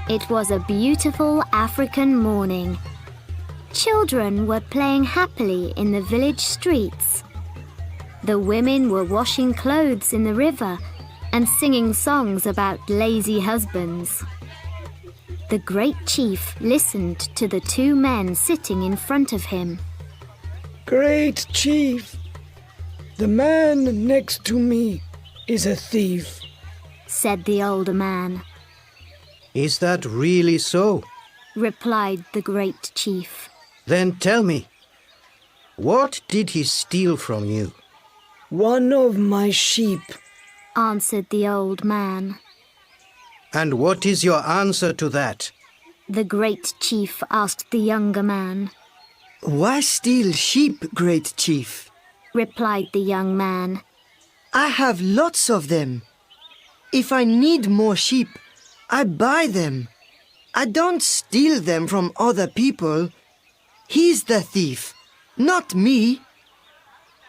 It was a beautiful African morning. Children were playing happily in the village streets. The women were washing clothes in the river and singing songs about lazy husbands. The great chief listened to the two men sitting in front of him. Great chief, the man next to me is a thief, said the older man. Is that really so? Replied the great chief. Then tell me, what did he steal from you? One of my sheep, answered the old man. And what is your answer to that? The great chief asked the younger man. Why steal sheep, great chief? Replied the young man. I have lots of them. If I need more sheep, I buy them. I don't steal them from other people. He's the thief, not me.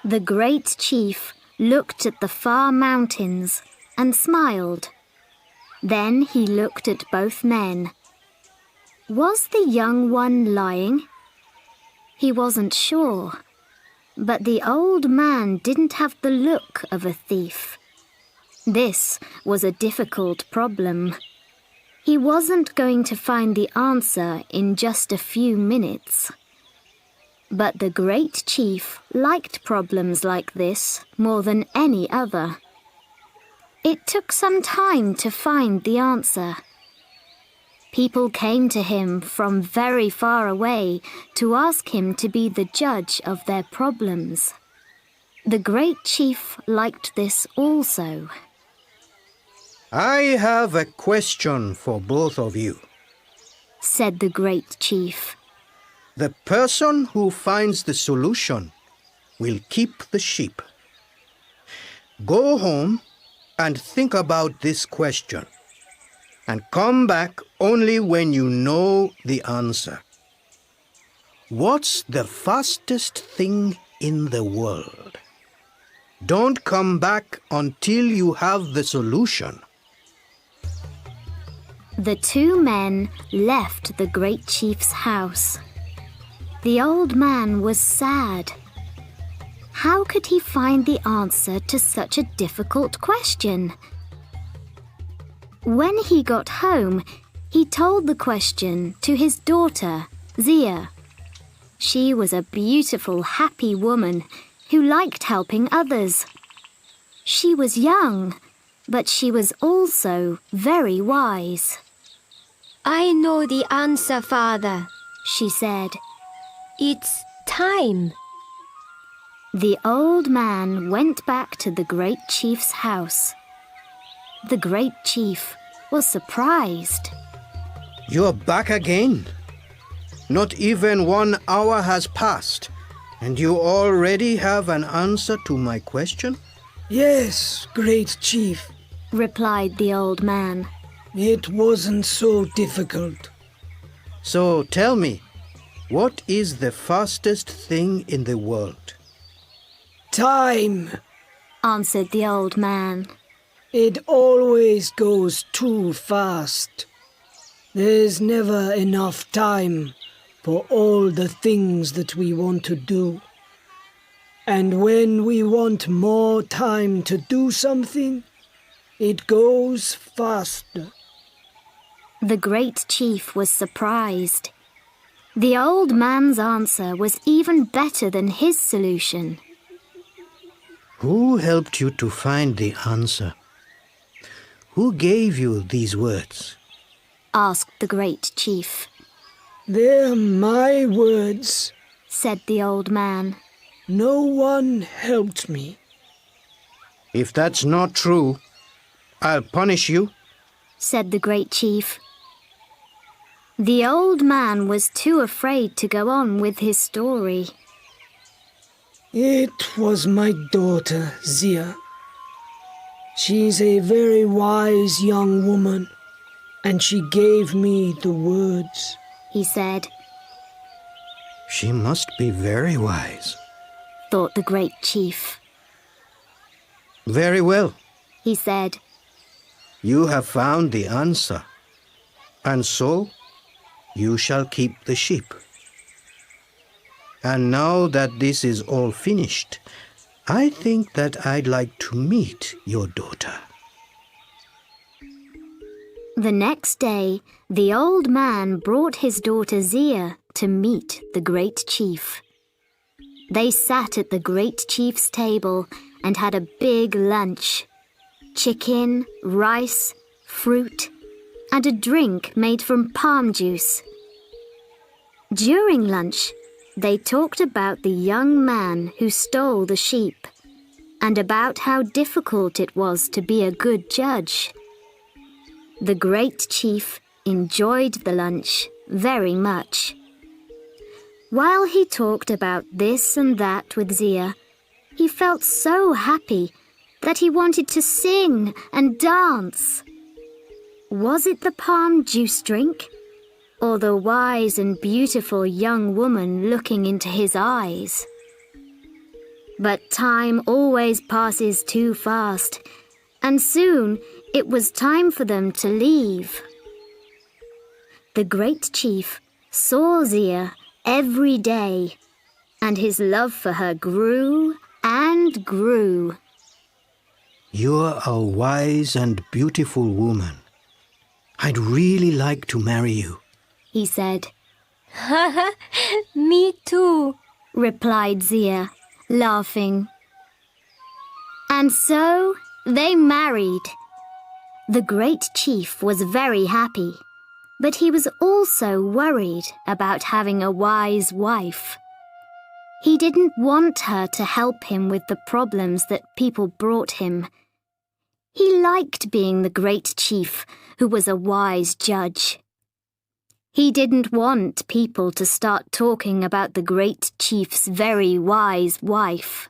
The great chief looked at the far mountains and smiled. Then he looked at both men. Was the young one lying? He wasn't sure. But the old man didn't have the look of a thief. This was a difficult problem. He wasn't going to find the answer in just a few minutes. But the great chief liked problems like this more than any other. It took some time to find the answer. People came to him from very far away to ask him to be the judge of their problems. The great chief liked this also. I have a question for both of you, said the great chief. The person who finds the solution will keep the sheep. Go home and think about this question, and come back only when you know the answer. What's the fastest thing in the world? Don't come back until you have the solution. The two men left the great chief's house. The old man was sad. How could he find the answer to such a difficult question? When he got home, he told the question to his daughter, Zia. She was a beautiful, happy woman who liked helping others. She was young, but she was also very wise. I know the answer, Father, she said. It's time. The old man went back to the great chief's house. The great chief was surprised. You're back again. Not even 1 hour has passed, and you already have an answer to my question? Yes, great chief, replied the old man. It wasn't so difficult. So tell me, what is the fastest thing in the world? Time, answered the old man. It always goes too fast. There's never enough time for all the things that we want to do. And when we want more time to do something, it goes faster. The great chief was surprised. The old man's answer was even better than his solution. Who helped you to find the answer? Who gave you these words? Asked the great chief. They're my words, said the old man. No one helped me. If that's not true, I'll punish you, said the great chief. The old man was too afraid to go on with his story. It was my daughter, Zia. She's a very wise young woman, and she gave me the words, he said. She must be very wise, thought the great chief. Very well, he said. You have found the answer. And so you shall keep the sheep. And now that this is all finished, I think that I'd like to meet your daughter." The next day, the old man brought his daughter Zia to meet the great chief. They sat at the great chief's table and had a big lunch. Chicken, rice, fruit, and a drink made from palm juice. During lunch, they talked about the young man who stole the sheep and about how difficult it was to be a good judge. The great chief enjoyed the lunch very much. While he talked about this and that with Zia, he felt so happy that he wanted to sing and dance. Was it the palm juice drink, or the wise and beautiful young woman looking into his eyes? But time always passes too fast, and soon it was time for them to leave. The great chief saw Zia every day, and his love for her grew and grew. "You're a wise and beautiful woman. I'd really like to marry you," he said. Me too, Replied Zia, laughing. And so they married. The great chief was very happy, but he was also worried about having a wise wife. He didn't want her to help him with the problems that people brought him. He liked being the great chief who was a wise judge. He didn't want people to start talking about the great chief's very wise wife.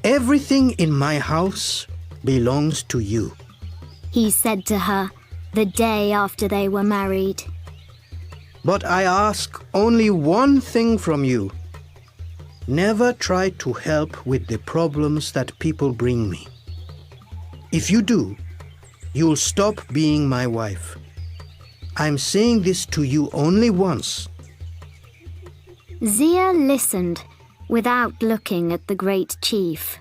"Everything in my house belongs to you." He said to her the day after they were married. "But I ask only one thing from you. Never try to help with the problems that people bring me. If you do, you'll stop being my wife. I'm saying this to you only once." Zia listened without looking at the great chief.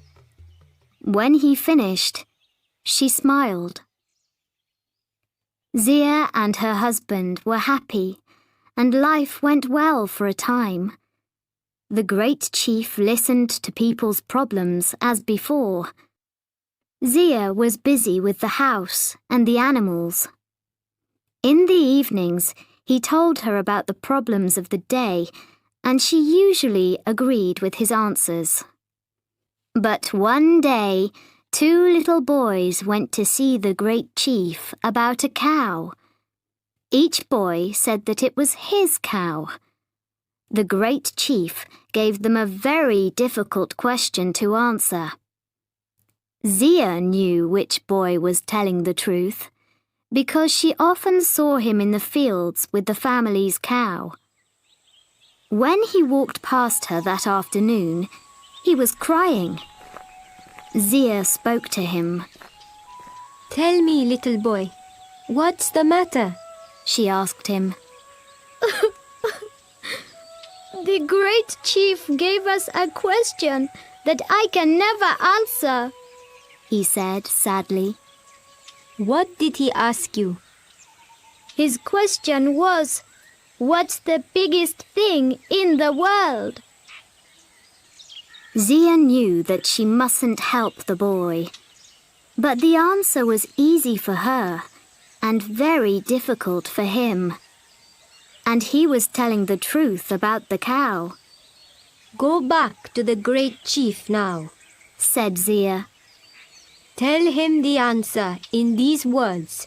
When he finished, she smiled. Zia and her husband were happy, and life went well for a time. The great chief listened to people's problems as before. Zia was busy with the house and the animals. In the evenings, he told her about the problems of the day, and she usually agreed with his answers. But one day, 2 little boys went to see the great chief about a cow. Each boy said that it was his cow. The great chief gave them a very difficult question to answer. Zia knew which boy was telling the truth, because she often saw him in the fields with the family's cow. When he walked past her that afternoon, he was crying. Zia spoke to him. Tell me, little boy, what's the matter? She asked him. The great chief gave us a question that I can never answer, he said sadly. What did he ask you? His question was, what's the biggest thing in the world? Zia knew that she mustn't help the boy. But the answer was easy for her and very difficult for him. And he was telling the truth about the cow. Go back to the great chief now, said Zia. Tell him the answer in these words.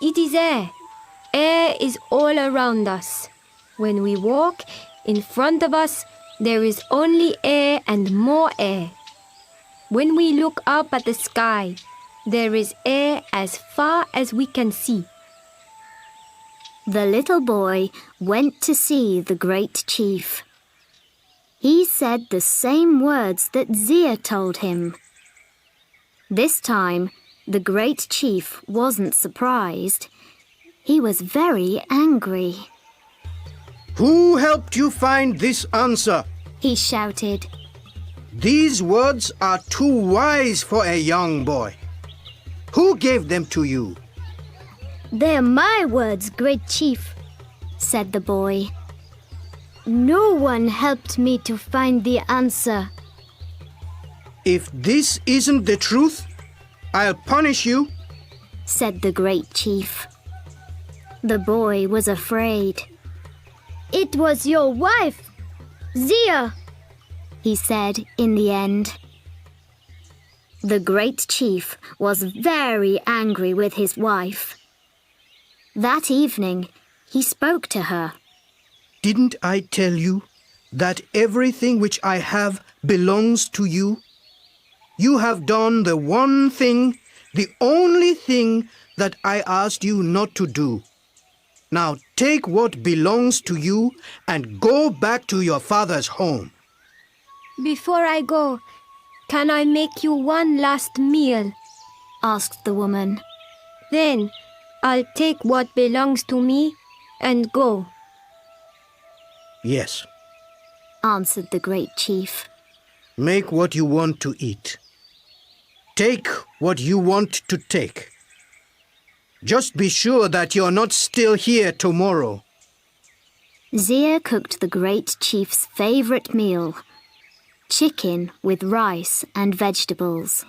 It is air. Air is all around us. When we walk, in front of us, there is only air and more air. When we look up at the sky, there is air as far as we can see. The little boy went to see the great chief. He said the same words that Zia told him. This time, the great chief wasn't surprised. He was very angry. Who helped you find this answer? He shouted. These words are too wise for a young boy. Who gave them to you? They're my words, Great Chief, said the boy. No one helped me to find the answer. If this isn't the truth, I'll punish you, said the Great Chief. The boy was afraid. It was your wife, Zia, he said in the end. The Great Chief was very angry with his wife. That evening, he spoke to her. Didn't I tell you that everything which I have belongs to you? You have done the one thing, the only thing that I asked you not to do. Now take what belongs to you and go back to your father's home. Before I go, can I make you one last meal? Asked the woman. Then I'll take what belongs to me and go. Yes, answered the Great Chief. Make what you want to eat. Take what you want to take. Just be sure that you're not still here tomorrow. Zia cooked the Great Chief's favorite meal, chicken with rice and vegetables.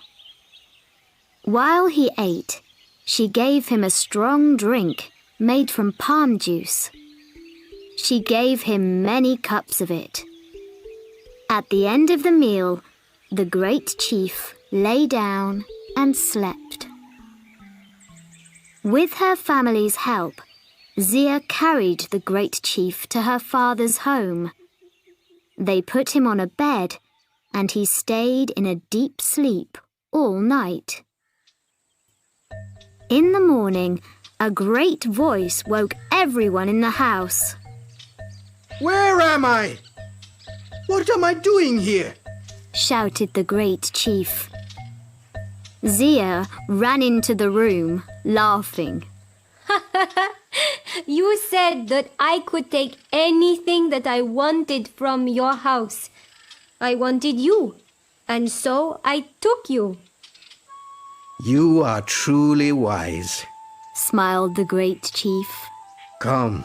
While he ate, she gave him a strong drink made from palm juice. She gave him many cups of it. At the end of the meal, the Great Chief lay down and slept. With her family's help, Zia carried the Great Chief to her father's home. They put him on a bed, and he stayed in a deep sleep all night. In the morning, a great voice woke everyone in the house. Where am I? What am I doing here? Shouted the Great Chief. Zia ran into the room, laughing. You said that I could take anything that I wanted from your house. I wanted you, and so I took you. You are truly wise, smiled the Great Chief. Come,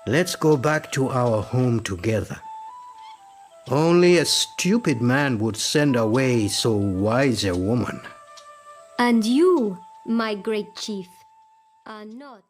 let's go back to our home together. Only a stupid man would send away so wise a woman. And you, my Great Chief, are not